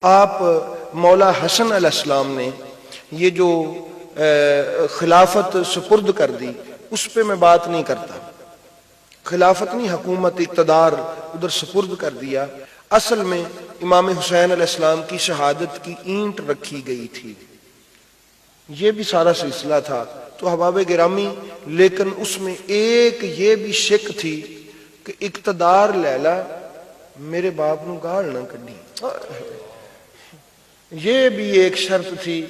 آپ مولا حسن علیہ السلام نے یہ جو خلافت سپرد کر دی اس پہ میں بات نہیں کرتا. خلافت نہیں، حکومت، اقتدار ادھر سپرد کر دیا. اصل میں امام حسین علیہ السلام کی شہادت کی اینٹ رکھی گئی تھی، یہ بھی سارا سلسلہ تھا. تو احباب گرامی، لیکن اس میں ایک یہ بھی شک تھی کہ اقتدار لیلا میرے باپ نو گال نہ کڈی. یہ بھی ایک شرط تھی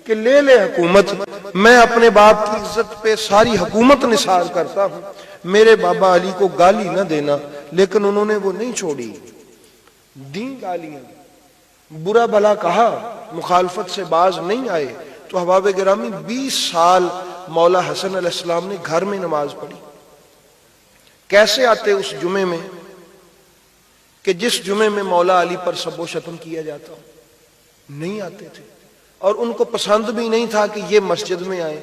کہ لے لے حکومت، میں اپنے باپ کی عزت پہ ساری حکومت نثار کرتا ہوں، میرے بابا علی کو گالی نہ دینا. لیکن انہوں نے وہ نہیں چھوڑی، دیں گالیاں، برا بھلا کہا، مخالفت سے باز نہیں آئے. تو احباب گرامی 20 سال مولا حسن علیہ السلام نے گھر میں نماز پڑھی. کیسے آتے اس جمعے میں کہ جس جمعے میں مولا علی پر سب و شتم کیا جاتا؟ نہیں آتے تھے، اور ان کو پسند بھی نہیں تھا کہ یہ مسجد میں آئے،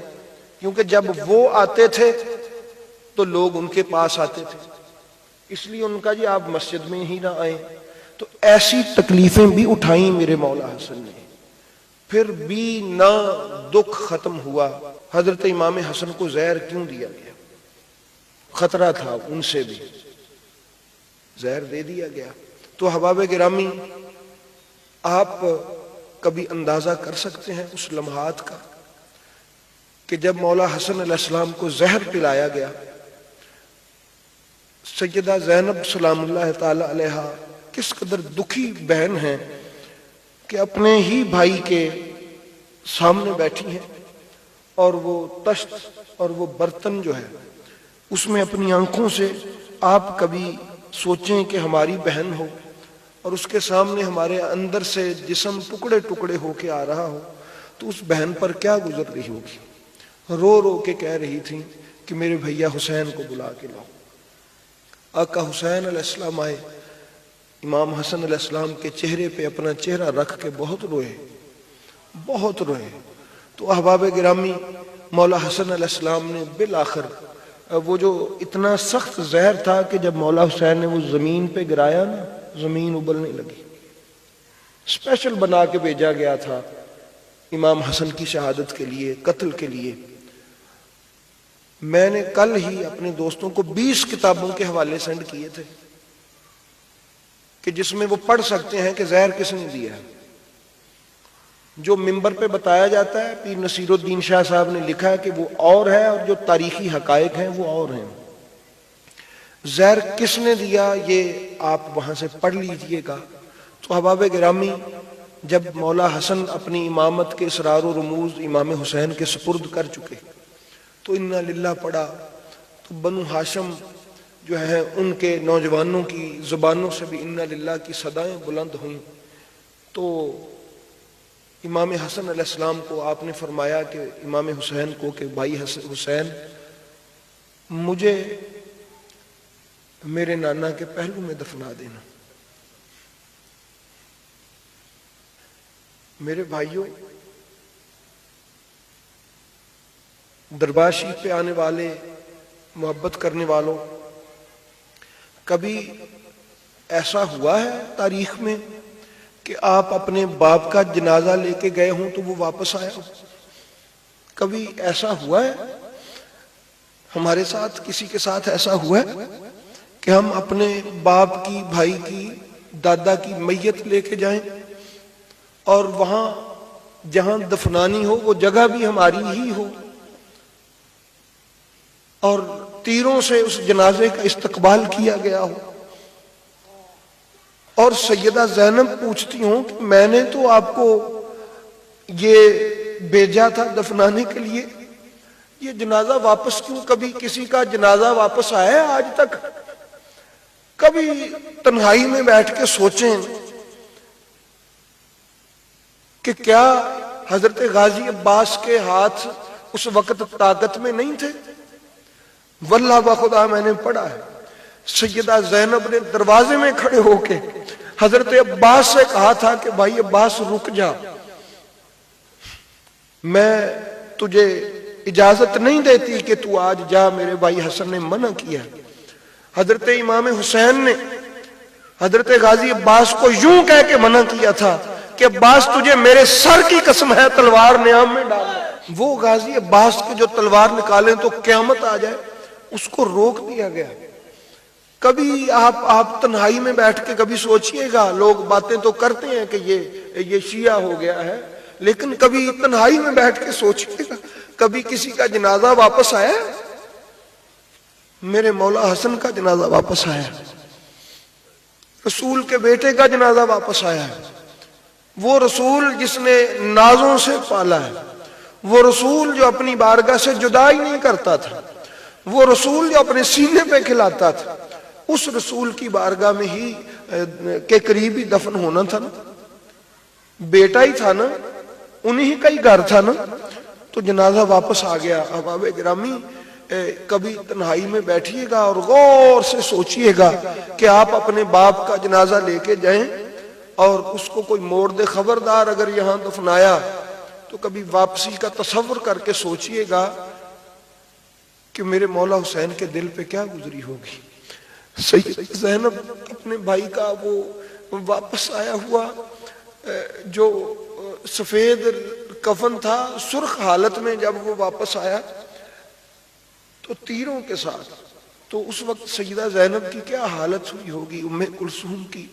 کیونکہ جب وہ آتے تھے تو لوگ ان کے پاس آتے تھے، اس لیے ان کا جی آپ مسجد میں ہی نہ آئیں. تو ایسی تکلیفیں بھی اٹھائیں میرے مولا حسن نے، پھر بھی نہ دکھ ختم ہوا. حضرت امام حسن کو زہر کیوں دیا گیا؟ خطرہ تھا، ان سے بھی زہر دے دیا گیا. تو احباب گرامی، آپ کبھی اندازہ کر سکتے ہیں اس لمحات کا کہ جب مولا حسن علیہ السلام کو زہر پلایا گیا، سیدہ زینب سلام اللہ تعالی علیہا کس قدر دکھی بہن ہیں کہ اپنے ہی بھائی کے سامنے بیٹھی ہیں، اور وہ تشت اور وہ برتن جو ہے اس میں اپنی آنکھوں سے، آپ کبھی سوچیں کہ ہماری بہن ہو اور اس کے سامنے ہمارے اندر سے جسم ٹکڑے ٹکڑے ہو کے آ رہا ہو تو اس بہن پر کیا گزر رہی ہوگی. رو رو کے کہہ رہی تھی کہ میرے بھیا حسین کو بلا کے لاؤ. آقا حسین علیہ السلام آئے، امام حسن علیہ السلام کے چہرے پہ اپنا چہرہ رکھ کے بہت روئے، بہت روئے. تو احباب گرامی، مولا حسن علیہ السلام نے بالآخر وہ جو اتنا سخت زہر تھا کہ جب مولا حسین نے وہ زمین پہ گرایا نا، زمین ابلنے لگی. اسپیشل بنا کے بھیجا گیا تھا امام حسن کی شہادت کے لیے، قتل کے لیے. میں نے کل ہی اپنے دوستوں کو 20 کتابوں کے حوالے سینڈ کیے تھے کہ جس میں وہ پڑھ سکتے ہیں کہ زہر کس نے دیا ہے. جو ممبر پہ بتایا جاتا ہے، پیر نصیر الدین شاہ صاحب نے لکھا ہے کہ وہ اور ہے، اور جو تاریخی حقائق ہیں وہ اور ہیں. زہر کس نے دیا یہ آپ وہاں سے پڑھ لیجئے گا. تو احباب گرامی، جب مولا حسن اپنی امامت کے اسرار و رموز امام حسین کے سپرد کر چکے تو انا للہ پڑا. تو بنو ہاشم جو ہے ان کے نوجوانوں کی زبانوں سے بھی انا للہ کی صدائیں بلند ہوئیں. تو امام حسن علیہ السلام کو آپ نے فرمایا کہ امام حسین کو کہ بھائی حسین، مجھے میرے نانا کے پہلو میں دفنا دینا. میرے بھائیوں، دربار شریف پہ آنے والے، محبت کرنے والوں، کبھی ایسا ہوا ہے تاریخ میں کہ آپ اپنے باپ کا جنازہ لے کے گئے ہوں تو وہ واپس آیا ہو؟ کبھی ایسا ہوا ہے ہمارے ساتھ؟ کسی کے ساتھ ایسا ہوا ہے کہ ہم اپنے باپ کی، بھائی کی، دادا کی میت لے کے جائیں اور وہاں جہاں دفنانی ہو وہ جگہ بھی ہماری ہی ہو، اور تیروں سے اس جنازے کا استقبال کیا گیا ہو، اور سیدہ زینب پوچھتی ہوں کہ میں نے تو آپ کو یہ بھیجا تھا دفنانے کے لیے، یہ جنازہ واپس کیوں؟ کبھی کسی کا جنازہ واپس آیا ہے آج تک؟ کبھی تنہائی میں بیٹھ کے سوچیں کہ کیا حضرت غازی عباس کے ہاتھ اس وقت طاقت میں نہیں تھے؟ واللہ بخدا میں نے پڑھا ہے سیدہ زینب نے دروازے میں کھڑے ہو کے حضرت عباس سے کہا تھا کہ بھائی عباس رک جا، میں تجھے اجازت نہیں دیتی کہ تو آج جا، میرے بھائی حسن نے منع کیا. حضرت امام حسین نے حضرت غازی عباس کو یوں کہہ کے منع کیا تھا کہ عباس تجھے میرے سر کی قسم ہے تلوار نیام میں ڈالنا. وہ غازی عباس کے جو تلوار نکالیں تو قیامت آ جائے، اس کو روک دیا گیا. کبھی آپ تنہائی میں بیٹھ کے کبھی سوچئے گا، لوگ باتیں تو کرتے ہیں کہ یہ شیعہ ہو گیا ہے، لیکن کبھی تنہائی میں بیٹھ کے سوچئے گا کبھی کسی کا جنازہ واپس آیا؟ میرے مولا حسن کا جنازہ واپس آیا، رسول کے بیٹے کا جنازہ واپس آیا ہے. وہ رسول جس نے نازوں سے پالا ہے، وہ رسول جو اپنی بارگاہ سے جدا ہی نہیں کرتا تھا، وہ رسول جو اپنے سینے پہ کھلاتا تھا، اس رسول کی بارگاہ میں ہی کے قریب ہی دفن ہونا تھا نا، بیٹا ہی تھا نا، انہی کا ہی گھر تھا نا. تو جنازہ واپس آ گیا. احباب گرامی، کبھی تنہائی میں بیٹھیے گا اور غور سے سوچئے گا کہ آپ اپنے باپ کا جنازہ لے کے جائیں اور اس کو کوئی موڑ دے، خبردار اگر یہاں دفنایا تو کبھی واپسی کا تصور کر کے سوچئے گا کہ میرے مولا حسین کے دل پہ کیا گزری ہوگی. سید زینب اپنے بھائی کا وہ واپس آیا ہوا جو سفید کفن تھا، سرخ حالت میں جب وہ واپس آیا تو تیروں کے ساتھ، تو اس وقت سیدہ زینب کی کیا حالت ہوئی ہوگی، ام کلثوم کی،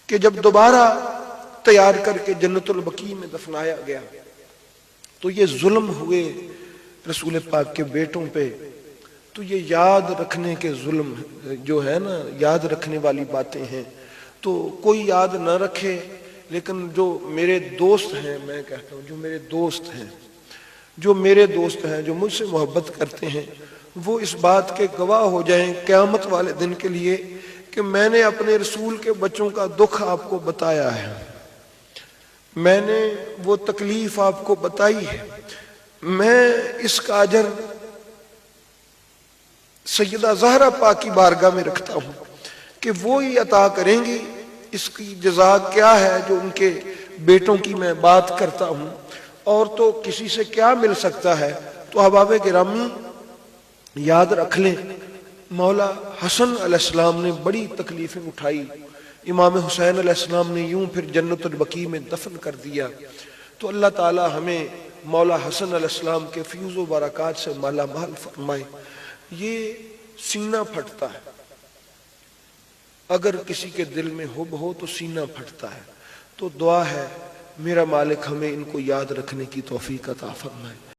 کہ جب دوبارہ تیار کر کے جنت البقیع میں دفنایا گیا تو یہ ظلم ہوئے رسول پاک کے بیٹوں پہ. تو یہ یاد رکھنے کے ظلم جو ہے نا، یاد رکھنے والی باتیں ہیں. تو کوئی یاد نہ رکھے، لیکن جو میرے دوست ہیں، میں کہتا ہوں جو میرے دوست ہیں، جو مجھ سے محبت کرتے ہیں، وہ اس بات کے گواہ ہو جائیں قیامت والے دن کے لیے کہ میں نے اپنے رسول کے بچوں کا دکھ آپ کو بتایا ہے، میں نے وہ تکلیف آپ کو بتائی ہے. میں اس کا اجر سیدہ زہرا پاک کی بارگاہ میں رکھتا ہوں کہ وہ ہی عطا کریں گی. اس کی جزا کیا ہے جو ان کے بیٹوں کی میں بات کرتا ہوں، اور تو کسی سے کیا مل سکتا ہے. تو احباب گرامی یاد رکھ لیں، مولا حسن علیہ السلام نے بڑی تکلیفیں اٹھائی، امام حسین علیہ السلام نے یوں پھر جنت البقیع میں دفن کر دیا. تو اللہ تعالی ہمیں مولا حسن علیہ السلام کے فیوز و برکات سے مالا مال فرمائے. یہ سینہ پھٹتا ہے، اگر کسی کے دل میں حب ہو تو سینہ پھٹتا ہے. تو دعا ہے میرا مالک ہمیں ان کو یاد رکھنے کی توفیق عطا فرمائے.